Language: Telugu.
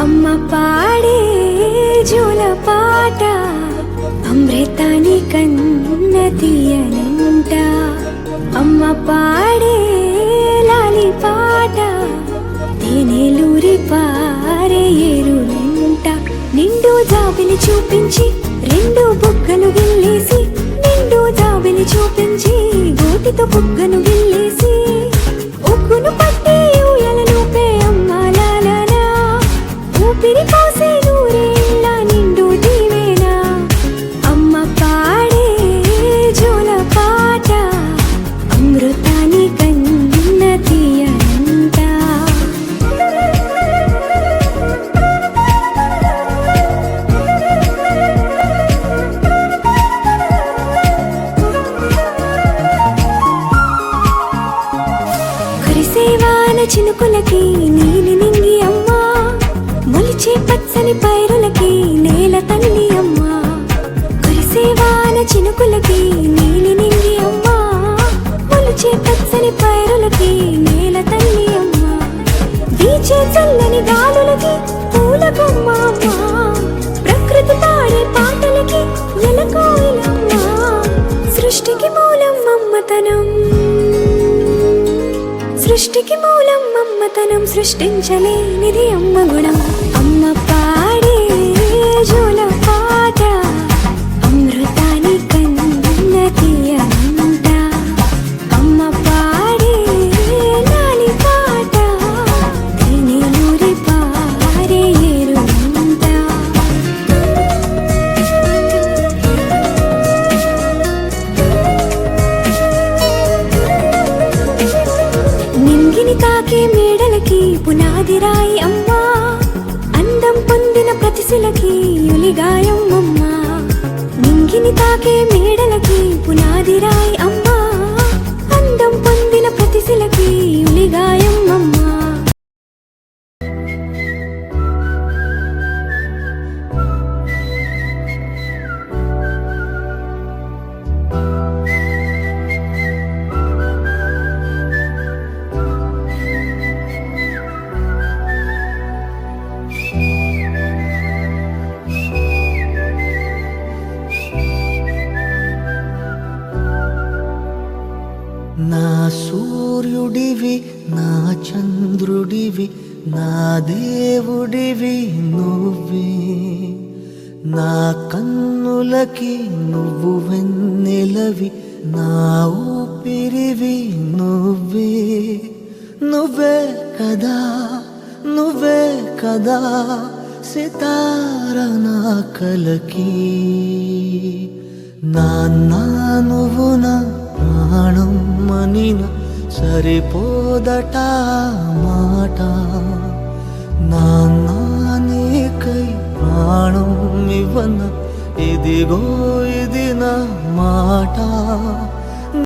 అమ్మ పాడే జోల పాట అమృతాని కన్న తీయనంట. అమ్మ పాడే లాలి పాట తేనెలూరి పారే ఏరులంట. నిండు జాబిలి చూపించి రెండు బుగ్గలు గిల్లేసి, నిండు జాబిలి చూపించి గోటితో బుగ్గను గిల్లేసి, ఉగ్గును పట్టి ఊయలను పే అమ్మాలాలనా, ఊపిరి పోసే నూరేళ్ళ నిండు దీవేనా. అమ్మ పాడే జోల పాట అమృతాని కన్న తీయనంట. కురిసేవాన చినుకులకి నీలి నింగి అమ్మా, మొలిచే పచ్చని పైరులకి నేల తల్లి అమ్మా. కురిసేవాన చినుకులకి నీలి నింగి అమ్మా, మొలిచే పచ్చని పైరులకి నేల తల్లి అమ్మా. వీచే చల్లని గాలులకి పూల బొమ్మ అమ్మా, ప్రకృతి పాడే పాటలకి ఎలకోయిలమ్మా. సృష్టికి మూలం మమ్మతనం, సృష్టికి మూలం మమ్మతనం, సృష్టించలేనిది అమ్మ గుణం. అమ్మ పాడే జోల పాట అమృతాని కన్న తీయనంట. అమ్మ పాడే లాలి పాట తేనెలూరి పారే ఏరులంట. నింగిని తాకే మేడలకి పునాది రాయి అమ్మా, అందం పొందిన ప్రతిశిలకి ఉలిగాయం అమ్మా. నింగిని తాకే మేడలకి పునాది రాయి అమ్మా, అందం పొందిన ప్రతిశిలకి ఉలిగాయం అమ్మా. నా సూర్యుడివి, నా చంద్రుడివి, నా దేవుడివి నువ్వే. నా కన్నులకి నువ్వు వెన్నెలవి, నా ఊపిరివి నువ్వే. నువ్వే కదా, నువ్వే కదా సితార నా కలకి. నాన్న నువ్వు నా ప్రాణం మనిన సరిపోదట మాట. నాన్న నీకై ప్రాణం ఇవ్వన, ఇదిగో ఇది నా మాట.